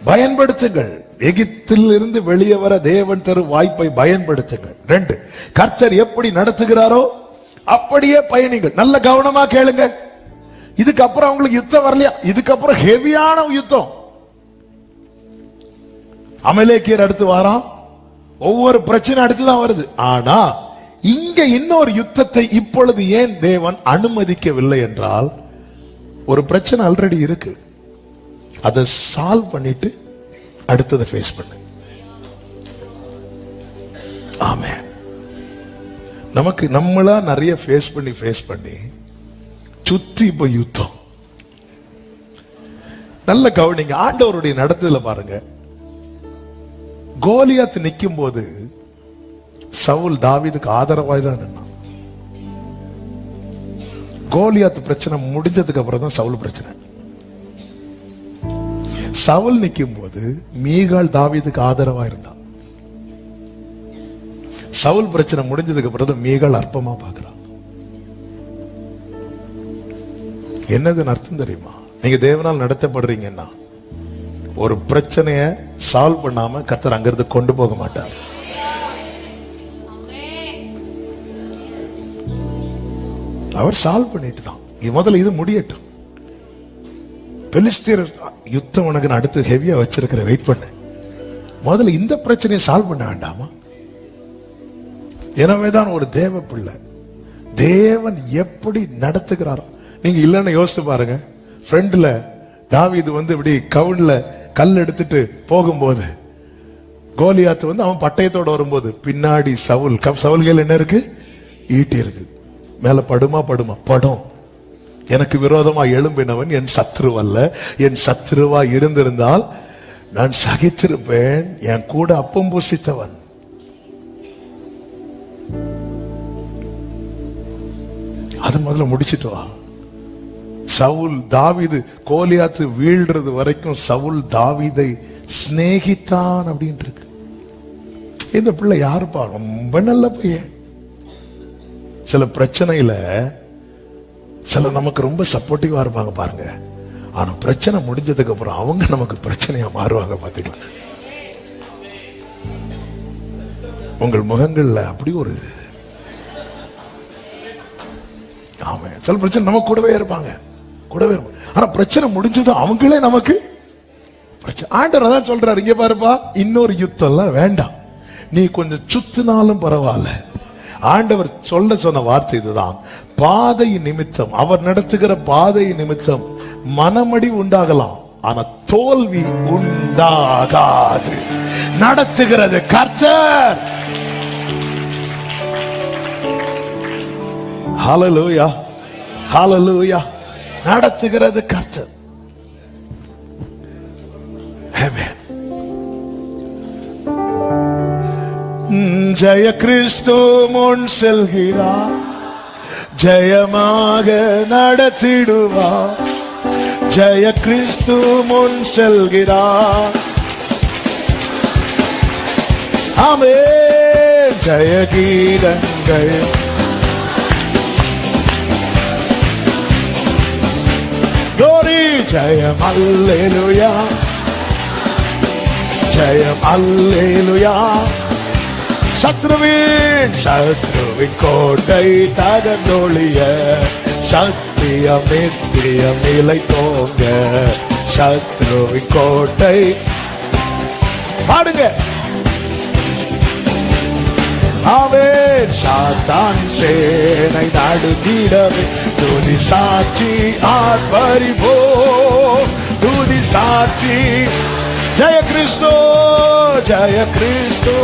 பயன்படுத்துங்கள். எகிப்தில் இருந்து வெளியே வர தேவன் தரும் வாய்ப்பை பயன்படுத்துங்கள். 2, கர்த்தர் எப்படி நடத்துகிறாரோ அப்படியே பயணிங்கள். நல்ல கவனமா கேளுங்க. இதுக்கப்புறம் அவங்களுக்கு யுத்தம் வரலையா? இதுக்கப்புறம் ஹெவியான யுத்தம். அமலேக்கியர் அடுத்து வாரான், ஒவ்வொரு பிரச்சனை அடுத்துதான் வருது. ஆனா இங்க இன்னொரு யுத்தத்தை இப்பொழுது ஏன் தேவன் அனுமதிக்கவில்லை என்றால், ஒரு பிரச்சனை ஆல்ரெடி இருக்கு, அதை சால்வ் பண்ணிட்டு அடுத்ததை ஃபேஸ் பண்ணு. ஆமென். நமக்கு நம்மளா நிறைய ஃபேஸ் பண்ணி சுத்தி இப்ப யுத்தம். நல்ல கவனிங்க, ஆண்டவருடைய நடத்துதல பாருங்க. கோலியாத் நிக்கும் போது சவுல் தாவீதுக்கு ஆதரவாய் தான் நின்னான். கோலியாத் பிரச்சனை முடிஞ்சதுக்கு அப்புறம் தான் சவுல் பிரச்சனை. சவுல் நிக்கும் போது மீகால் தாவீதுக்கு ஆதரவா இருந்தான். சவுல் பிரச்சனை முடிஞ்சதுக்கு அப்புறம் மீகால் அற்பமா பார்க்கிறான். என்னதுன்னு அர்த்தம் தெரியுமா? நீங்க தேவனால் நடத்தப்படுறீங்கன்னா ஒரு பிரச்சனைய சால்வ் பண்ணாம கர்த்தர் அங்கிருந்து கொண்டு போக மாட்டார். அவர் சால்வ் பண்ணிட்டு தான் முதல்ல இது முடியட்டும். பெலிஸ்தியர் யுத்தம் உனக்கு அடுத்து ஹெவியா வச்சிருக்கிற, வெயிட் பண்ண, முதல்ல இந்த பிரச்சனையை சால்வ் பண்ண வேண்டாமா? எனவேதான் ஒரு தேவ பிள்ளை தேவன் எப்படி நடத்துகிறாரோ. நீங்க இல்லைன்னு யோசித்து பாருங்க. ஃப்ரெண்ட்ல தாவீது இப்படி கவுன்ல கல் எடுத்துட்டு போகும்போது கோலியாத் அவன் பட்டயத்தோட வரும்போது பின்னாடி சவுல்கள் என்ன இருக்கு? ஈட்டி இருக்கு. மேல படும். எனக்கு விரோதமா எழும்பினவன் என் சத்ரு அல்ல. என் சத்ருவா இருந்திருந்தால் நான் சகித்திருப்பேன். என் கூட அப்பம் புசித்தவன். அது முதல்ல முடிச்சிட்டு வா. சவுல் தாவீது கோலியாத்து வீழ்றது வரைக்கும் சவுல் தாவீதை சிநேகித்தான் அப்படின்னு இருக்கு. இந்த பிள்ளை யாருப்பா? ரொம்ப நல்ல பையன். சில பிரச்சனையில சில நமக்கு ரொம்ப சப்போர்ட்டிவா இருப்பாங்க பாருங்க. ஆனா பிரச்சனை முடிஞ்சதுக்கு அப்புறம் அவங்க நமக்கு பிரச்சனையா மாறுவாங்க. பாத்தீங்களா? உங்கள் முகங்கள்ல அப்படி ஒரு ஆமா, சில பிரச்சனை நம்ம கூடவே இருப்பாங்க, கூடவே இருப்பாங்க. ஆனா பிரச்சனை முடிஞ்சது அவங்களே நமக்கு பிரச்சனை. ஆண்டவர் தான் சொல்றாரு, இங்க பாருப்பா, இன்னொரு யுத்தம் எல்லாம் வேண்டாம், நீ கொஞ்சம் சுத்தினாலும் பரவாயில்ல. ஆண்டவர் சொன்ன வார்த்தை இதுதான். பாதை நிமித்தம், அவர் நடத்துகிற பாதை நிமித்தம் மனமடி உண்டாகலாம், ஆனா தோல்வி உண்டாகாது. நடத்துகிறது கர்த்தர். ஹல்லேலூயா, ஹல்லேலூயா. நடத்துகிறது கர்த்தர். ஆமென். ஜெய கிறிஸ்து முன் செல்கிறார், ஜெயமாக நடத்திடுவார். ஜெய கிறிஸ்து முன் செல்கிறார். ஆமென். ஜெய கீதங்கள் glory, ஜெயம் அல்லேலூயா, ஜெயம் அல்லேலூயா. சத்ருவின் கோட்டை தகர்ந்தொழிய, சத்தியம் நித்தியம் நிலைத்தோங்க. சத்ருவின் கோட்டை பாடுங்க. ஆமென். சாத்தான் சேனை நடுங்கிடவே, துதி சாட்சி ஆர்ப்பரிப்போ, துதி சாட்சி. ஜெய கிறிஸ்து, ஜெய கிறிஸ்து,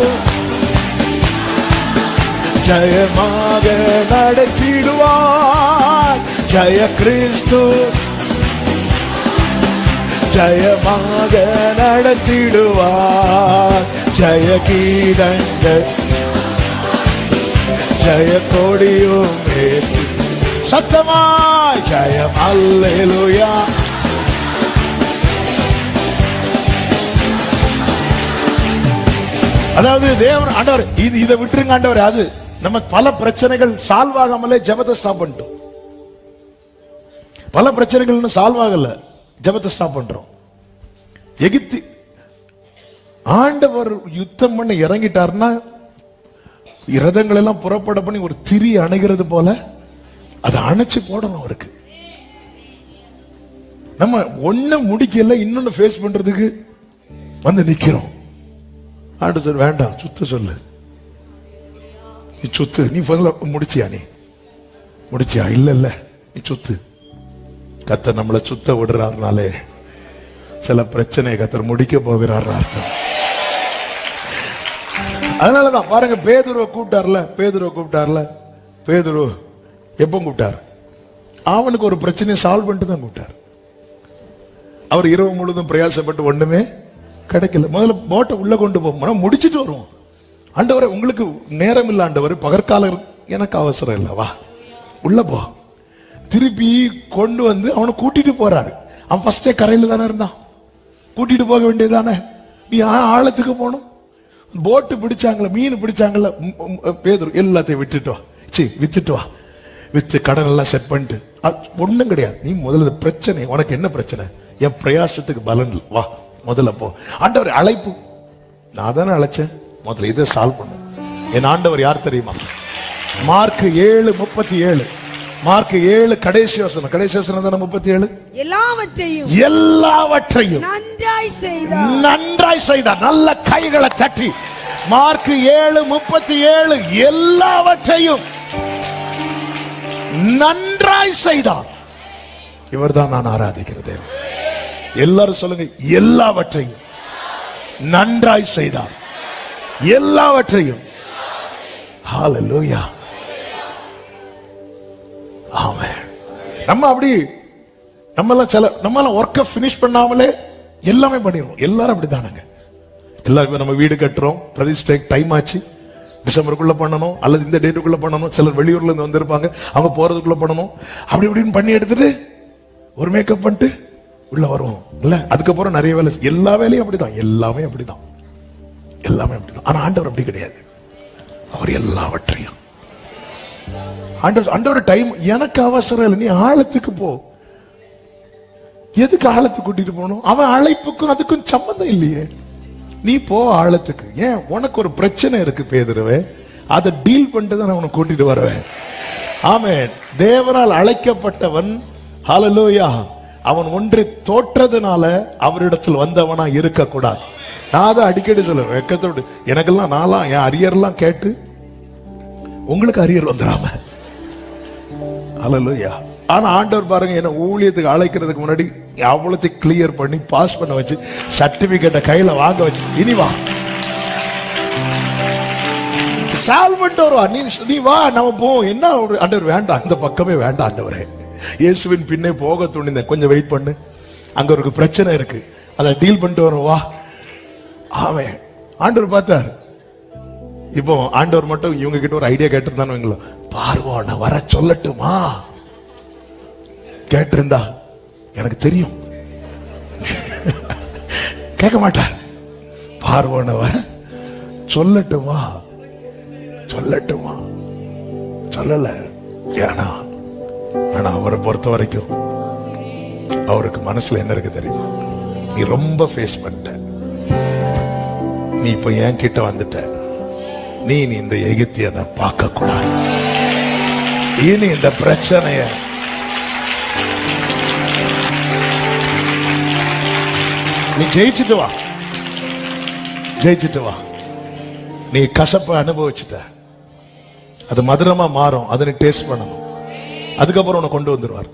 ஜெயமாக நடத்திடுவார். ஜெய கிறிஸ்து, ஜெயமாக நடத்திடுவார். ஜெய கீதங்கள் ஜெய கொடியும் ஏற்றி சத்தமாய் ஜெயம் அல்லேலூயா. அதாவது தேவன் ஆண்டவர் இதை விட்டுருங்க ஆண்டவர். அது நம்ம பல பிரச்சனைகள் சால்வ் ஆகாமலே ஜெபத்தை ஸ்டாப் பண்ணிட்டோம். பல பிரச்சனைகள் இன்னும் சால்வ் ஆகல, ஜெபத்தை ஸ்டாப் பண்றோம். எகிப்து ஆண்டவர் யுத்தம் பண்ண இறங்கிட்டாருன்னா இரதங்கள் எல்லாம் புறப்பட பண்ணி ஒரு திரி அணைகிறது போல அதை அணைச்சு போடணும் அவருக்கு. நம்ம ஒண்ணு முடிக்கல, இன்னொன்னு ஃபேஸ் பண்றதுக்கு வந்து நிக்கிறோம். ஆண்டவர் வேண்டாம், சுத்த சொல்லு, நீ சுத்து. நீ முடிச்சியா? நீ முடிச்சியா? இல்ல இல்ல, நீ சுத்து. கர்த்தர் நம்மளை சுத்த விடுறாருனாலே சில பிரச்சனையை கர்த்தர் முடிக்க போகிறார் அர்த்தம். அதனாலதான் பாருங்க, பேதுருவை கூப்பிட்டார்ல, பேதுரு எப்ப கூப்பிட்டார்? அவனுக்கு ஒரு பிரச்சனையை சால்வ் பண்ணிட்டு தான் கூப்பிட்டார். அவர் இரவு முழுதும் பிரயாசப்பட்டு ஒண்ணுமே கிடைக்கல. முதல்ல போட்டை உள்ள கொண்டு போவோம், முடிச்சிட்டு வருவோம். ஆண்டவரே உங்களுக்கு நேரம் இல்ல ஆண்டவர், பகற்காலம் எனக்கு அவசரம் இல்ல, வா உள்ள போ. திருப்பி கொண்டு வந்து அவனை கூட்டிட்டு போறாரு. அவன் ஃபர்ஸ்டே கரையில தானே இருந்தான், கூட்டிட்டு போக வேண்டியதானே. நீ ஆழத்துக்கு போகணும். போட்டு பிடிச்சாங்களா, மீன் பிடிச்சாங்களா, பேதுரு எல்லாத்தையும் விட்டுட்டு வா, வித்துட்டு வா. வித்து கடன் எல்லாம் செட் பண்ணிட்டு ஒண்ணும் கிடையாது. நீ முதல்ல பிரச்சனை, உனக்கு என்ன பிரச்சனை? என் பிரயாசத்துக்கு பலன் இல்லை, வா முதல்ல போ. ஆண்டவர் அழைப்பு, நான் தானே அழைச்சேன், முதல்ல இதை சால்வ் பண்ணும். என் ஆண்டவர் யார் தெரியுமா? மார்க் 7:37. மார்க் 7 கடைசி வசனம் தானே 37. எல்லாவற்றையும் நன்றாய் செய்தார். நல்ல கைகளை தட்டி மார்க் 7:37. எல்லாவற்றையும் நன்றாய் செய்தார். இவர்தான் நான் ஆராதிக்கிறது. எல்லாரும் சொல்லுங்க, எல்லாவற்றையும் நன்றாய் செய்தார். எல்லாவற்றையும். ஹல்லேலூயா, ஆமென். நம்ம அப்படி நம்மளாம் ஒர்க்கை ஃபினிஷ் பண்ணாமலே எல்லாமே பண்ணிடுவோம். எல்லாரும் அப்படிதானுங்க. எல்லாருமே நம்ம வீடு கட்டுறோம், பிரதிஷ்டை டைம் ஆச்சு, டிசம்பருக்குள்ள பண்ணணும் அல்லது இந்த டேட்டுக்குள்ள பண்ணணும். சிலர் வெளியூர்ல இருந்து வந்திருப்பாங்க, அவங்க போறதுக்குள்ள பண்ணணும். அப்படி இப்படின்னு பண்ணி எடுத்துட்டு ஒரு மேக்கப் பண்ணிட்டு உள்ள வருவோம் இல்ல. அதுக்கப்புறம் நிறைய வேலை, எல்லா வேலையும் அப்படிதான், எல்லாமே அப்படிதான், எல்லாமே அப்படிதான். ஆனா ஆண்டவர் அப்படி கிடையாது. அவர் எல்லாவற்றையும் ஆண்டவர் டைம் எனக்கு அவசரம் இல்லை, நீ ஆழத்துக்கு போ. எதுக்கு ஆழத்துக்கு கூட்டிட்டு போகணும்? அவன் அழைப்புக்கும் அதுக்கும் சம்பந்தம் இல்லையே. நீ போ ஆழத்துக்கு. ஏன்? உனக்கு ஒரு பிரச்சனை இருக்கு பேதுருவே, அதை டீல் பண்ணிட்டு தான் நான் உனக்கு கூட்டிட்டு வருவேன். ஆமென். தேவனால் அழைக்கப்பட்டவன், ஹல்லேலூயா, அவன் ஒன்றை தோற்றதுனால அவரிடத்தில் வந்தவனா இருக்கக்கூடாது. நான் அதை அடிக்கடி சொல்லுவேன் வெக்கத்தோடு. எனக்கெல்லாம் நான்லாம் என் அரியர்லாம் கேட்டு உங்களுக்கு அரியர் வந்துடாம, ஹல்லேலூயா. ஆனா ஆண்டவர் பாருங்க, என்ன ஊழியத்துக்கு அழைக்கிறதுக்கு முன்னாடி அவ்வளோத்தையும் கிளியர் பண்ணி பாஸ் பண்ண வச்சு சர்டிபிகேட்டை கையில வாங்க வச்சு, இனி வா சால்வ் பண்ணிட்டு வருவா, நீ வா நம்ம போ. என்ன ஆண்டவர்? வேண்டாம், இந்த பக்கமே வேண்டாம் ஆண்டவரே. இயேசுவின் பின்னே போக துணிந்த, கொஞ்சம் வெயிட் பண்ணு, அங்க ஒரு பிரச்சனை இருக்கு, அதை டீல் பண்ணிட்டு வரும் வா. ஆமே. ஆண்டவர் பார்த்தார். இப்போ ஆண்டவர் மட்டும் இவங்க கிட்ட ஒரு ஐடியா கேட்டிருந்தானு, பார்வோம் நான் வர சொல்லட்டுமா கேட்டிருந்தா எனக்கு தெரியும் கேட்க மாட்டார். பார்வோன வர சொல்லட்டுமா சொல்லட்டுமா சொல்லல. ஏன்னா ஆனா அவரை பொறுத்த வரைக்கும் அவருக்கு மனசுல என்ன இருக்கு தெரியுமா? நீ ரொம்ப ஃபேஸ் பண்ணிட்ட, நீ இப்ப என் கிட்ட வந்துட்ட, நீ இந்த எகிப்தியனை பார்க்க கூடாது, இனி இந்த பிரச்சனைய நீ ஜெயிச்சுட்டு வா, ஜெயிச்சுட்டு வா. நீ கசப்பை அனுபவிச்சுட்ட, அது மதுரமா மாறும், அதை நீ டேஸ்ட் பண்ணணும், அதுக்கப்புறம் உன்னை கொண்டு வந்துருவார்.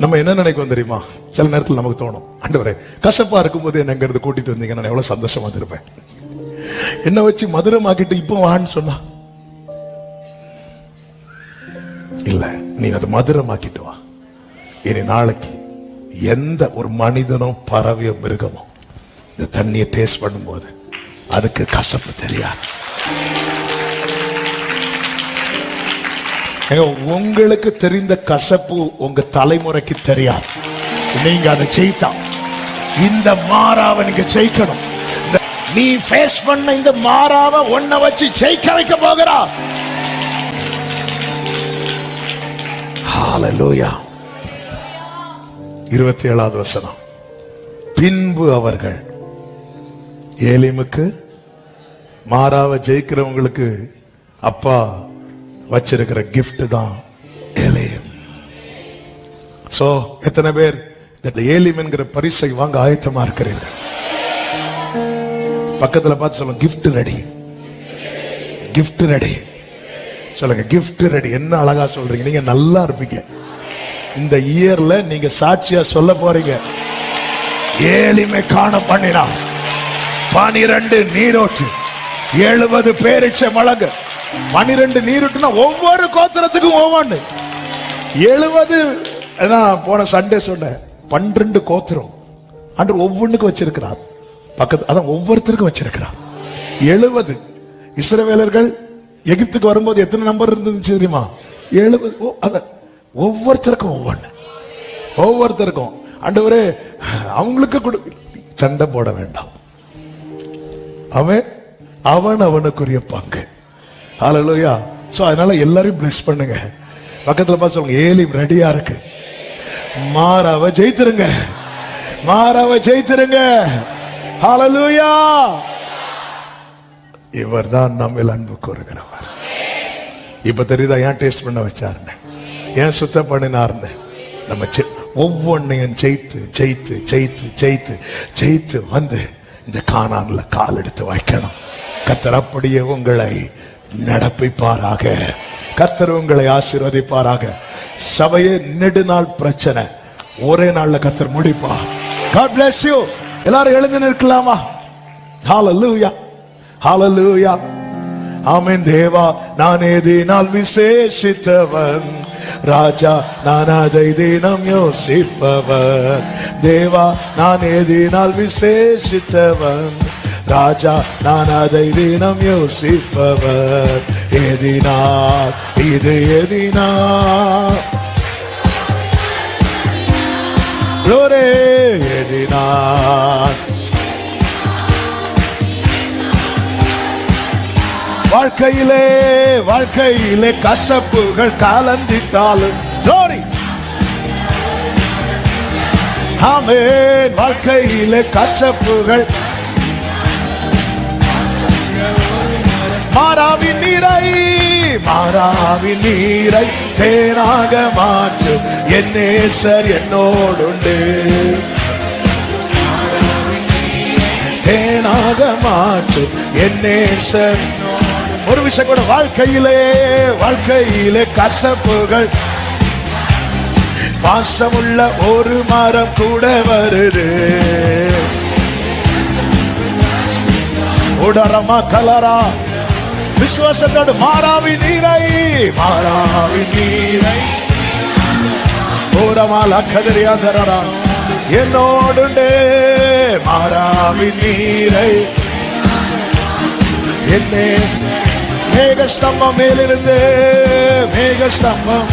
நம்ம என்ன நினைக்கும் தெரியுமா? சில நேரத்தில் நமக்கு தோணும், ஆண்டவரே கசப்பா இருக்கும்போது என்ன இருந்து கூட்டிட்டு வந்தீங்க, நான் எவ்வளவு சந்தோஷமா இருப்பேன், என்ன வச்சு மதுரமாக்கிட்டு இப்போ வான்னு சொன்னா. இல்ல, நீ அதை மதுரமாக்கிட்டு வா. இனி நாளைக்கு எந்த ஒரு மனிதனோ பறவையோ மிருகமோ இந்த தண்ணியை டேஸ்ட் பண்ணும்போது அதுக்கு கசப்பு தெரியாது. உங்களுக்கு தெரிந்த கசப்பு உங்க தலைமுறைக்கு தெரியாது. நீங்க அதை ஜெயித்தா, இந்த மாறாவை நீங்க ஜெயிக்கணும். நீ ஃபேஸ் பண்ண இந்த மாறாவை ஒன்ன வச்சு ஜெயிக்க வைக்க போகிறா. ஹல்லேலூயா. 27வது வசனம். பின்பு அவர்கள் ஏலிமுக்கு, மாறாவை ஜெயிக்கிறவங்களுக்கு அப்பா வச்சிருக்கிற கிஃப்ட் தான் ஏலிம். சோ எத்தனை பேர் இந்த ஏலிம் என்கிற பரிசை வாங்க ஆயத்தமா இருக்கிறீர்கள்? பக்கத்துல பார்த்து சொல்லுங்க, கிஃப்ட் ரெடி, கிஃப்ட் ரெடி சொல்லுங்க, கிஃப்ட் ரெடி. என்ன அழகா சொல்றீங்க, நீங்க நல்லா இருப்பீங்க. இந்த இயர்ல நீங்க சாட்சியா சொல்ல போறீங்க, ஏலிமை காண பண்ணினா 12 நீரோட்டு 70 பேரிச்ச மலங்க. 12 நீருட்டுனா ஒவ்வொரு கோத்திரத்துக்கும் ஒவ்வொன்று 70. போன சண்டே சொன்னேன், 12 கோத்திரம் ஆண்டவர் ஒவ்வொன்றுக்கும் வச்சிருக்கிறார். பக்கத்து அதான் ஒவ்வொருத்தருக்கும் வச்சிருக்கிறார். 70 இஸ்ரவேலர்கள் எகிப்துக்கு வரும்போது எத்தனை நம்பர் இருந்துச்சு தெரியுமா? 70. அத ஒவ்வொருத்தருக்கும் ஒவ்வொன்று, ஒவ்வொருத்தருக்கும். ஆண்டவரே அவங்களுக்கு சண்டை போட வேண்டாம், அவன் அவனுக்குரிய பங்கு. ஹல்லேலூயா. சோ அதனால எல்லாரையும் பிளஸ் பண்ணுங்க. பக்கத்துல பார்த்து சொல்லுங்க, ஏலிம் ரெடியா இருக்கு, மாறாவை ஜெயித்திருங்க, மாறாவை ஜெயித்திருங்க. ஹல்லேலூயா. இவர் தான் நம்மில் அன்பு கூறுகிறவர். இப்ப தெரியுதா ஏன் டேஸ்ட் பண்ண வச்சாருன்னு, ஏன் சுத்தம் பண்ணினார்னு? நம்ம ஒவ்வொன்னையும் ஜெயித்து ஜெயித்து ஜெயித்து ஜெயித்து ஜெயித்து வந்து இந்த கானான்ல கால் எடுத்து வைக்கணும். கர்த்தர் அப்படியே உங்களை நடப்பிப்பாராக, கர்த்தர் உங்களை ஆசீர்வதிப்பாராக. சபையே நெடுநாள் பிரச்சனை ஒரே நாள்ல கர்த்தர் முடிப்பார். God bless you. எல்லாரும் எழுந்து நிற்கலாமா? ஹல்லேலூயா, ஹல்லேலூயா. ஆமென். தேவா நான் ஏதினால் விசேஷித்தவன், ராஜா நான் அதை தினம் யோசிப்பவன். தேவா நான் ஏதினால் விசேஷித்தவன், ராஜா நான் அதை தினம் யோசிப்பவர். ஏதினால் இது ஏதினால் glory. எதினான் வாழ்க்கையிலே கசப்புகள் கலந்திட்டாலும் glory. ஆமென். வாழ்க்கையிலே கசப்புகள் மாறாவின் நீரை தேனாக மாற்றும் என் நேசர் என்னோடுண்டு. தேனாக மாற்றும் என் நேசர். ஒரு விஷயம் கூட, வாழ்க்கையிலே கசப்புகள் பாசமுள்ள ஒரு மரம் கூட வருது. உடரமா கலரா விசுவாசத்தோடு மாறாவின் நீரை ஓரமாலா கதிரியாதரா என்னோடுண்டே. மாறாவின் நீரை என்னே மேகஸ்தம்பம் மேலிருந்து மேகஸ்தம்பம்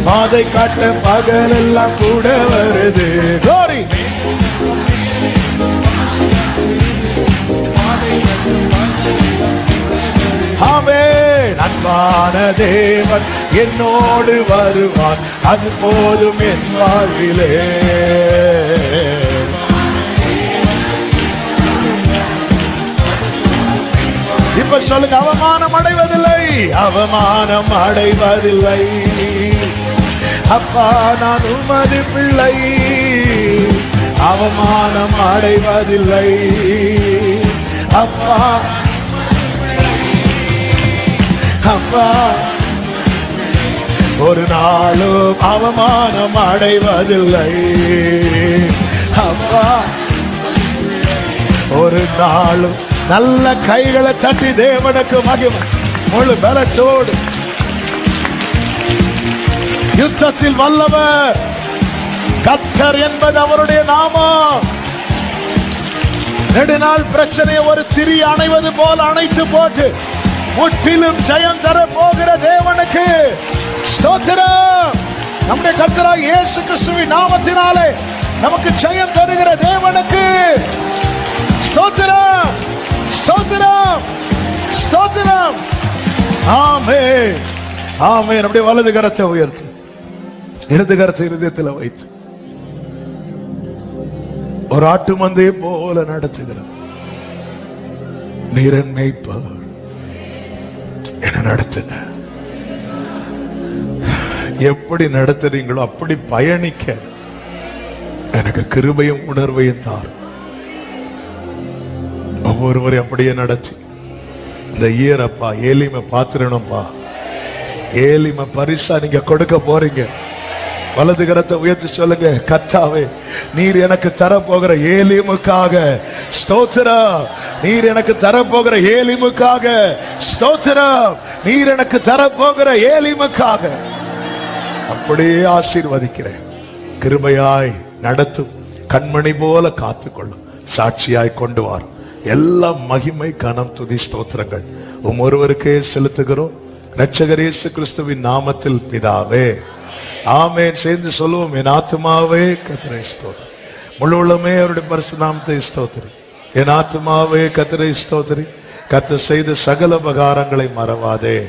பாதை காட்ட பகலெல்லாம் கூட வருது. கோரி ஆமென். அன்பான தேவன் என்னோடு வருவார், அது போதும் என் வாழ்விலே. இப்ப சொல்லுங்க, அவமானம் அடைவதில்லை. அப்பா நான் உமது பிள்ளை, அவமானம் அடைவதில்லை. அப்பா ஒரு நாளும் அவமானம் அடைவதில்லை. அப்பா ஒரு நாளும். நல்ல கைகளை தட்டி தேவனுக்கு மகிமை முழு பலத்தோடு. யுத்தத்தில் வல்லவர் கர்த்தர் என்பது அவருடைய நாமம். நெடுநாள் பிரச்சனையை ஒரு திரி அணைவது போல அணைத்து போட்டு முற்றிலும் ஜெயம் தர போகிற தேவனுக்கு ஸ்தோத்திரம். நம்முடைய கர்த்தராகிய இயேசு கிறிஸ்துவின் நாமத்தினாலே நமக்கு ஜெயம் தருகிற தேவனுக்கு ஸ்தோத்திரம், ஸ்தோத்திரம், ஸ்தோத்திரம். ஆமென், ஆமென். நம்முடைய வலது கரத்தை உயர்த்தி இடது கரத்தை இருதயத்தில் வைத்து ஒரு ஆட்டு மந்தையை போல நடத்துகிறார். நீரன் மேய்ப்பவர் என்ன நடத்துங்க. எப்படி நடத்துறீங்களோ அப்படி பயணிக்க எனக்கு கிருபையும் உணர்வையும் தாரும். ஒவ்வொருவரையும் அப்படியே நடத்தி இந்த ஈரப்பா ஏலிமை பாத்துறணும்பா. ஏலிமை பரிசா நீங்க கொடுக்க போறீங்க. வலது கரத்தை உயர்த்தி சொல்லுங்க, கர்த்தாவே நீர் எனக்கு தரப்போகிற ஏலிமுக்காக ஸ்தோத்திரம். நீர் எனக்கு தரப்போகிற ஏலிமுக்காக ஸ்தோத்திரம். நீர் எனக்கு தரப்போகிற ஏலிமுக்காக அப்படியே ஆசீர்வதிக்கிறேன். கிருபையாய் நடத்தும், கண்மணி போல காத்துக்கொள்ளும், சாட்சியாய் கொண்டு வரும். எல்லா மகிமை கனம் துதி ஸ்தோத்திரங்கள் ஒருவருக்கே செலுத்துகிறோம் இரட்சகர் இயேசு கிறிஸ்துவின் நாமத்தில் பிதாவே, ஆமென். சேர்ந்து சொல்லுவோம், என் ஆத்துமாவே கர்த்தரை ஸ்தோத்திரி, முழு உள்ளமே அவருடைய பரிசுத்த நாமத்தை ஸ்தோத்திரி. என் ஆத்துமாவே கர்த்தரை ஸ்தோத்திரி, கர்த்தர் செய்த சகல உபகாரங்களை மறவாதே.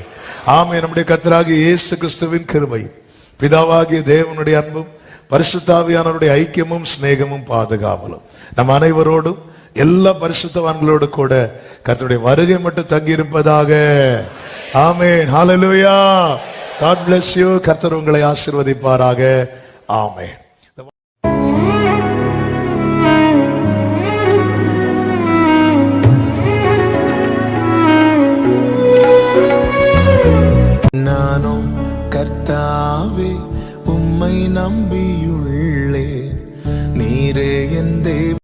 ஆமென். நம்முடைய கர்த்தராகிய இயேசு கிறிஸ்துவின் கிருபை, பிதாவாகிய தேவனுடைய அன்பும், பரிசுத்த ஆவியானவருடைய ஐக்கியமும் சிநேகமும் பாதுகாவலும் நம் அனைவரோடும் எல்லா பரிசுத்தவான்களோடு கூட கர்த்தருடைய வருகை மட்டும் தங்கி இருப்பதாக. ஆமென். ஹல்லேலூயா. God bless you. கர்த்தர் உங்களை ஆசீர்வதிப்பாராக. ஆமென். நானும் கர்த்தாவே உம்மை நம்பியுள்ளேன், நீரே என் தேவன்.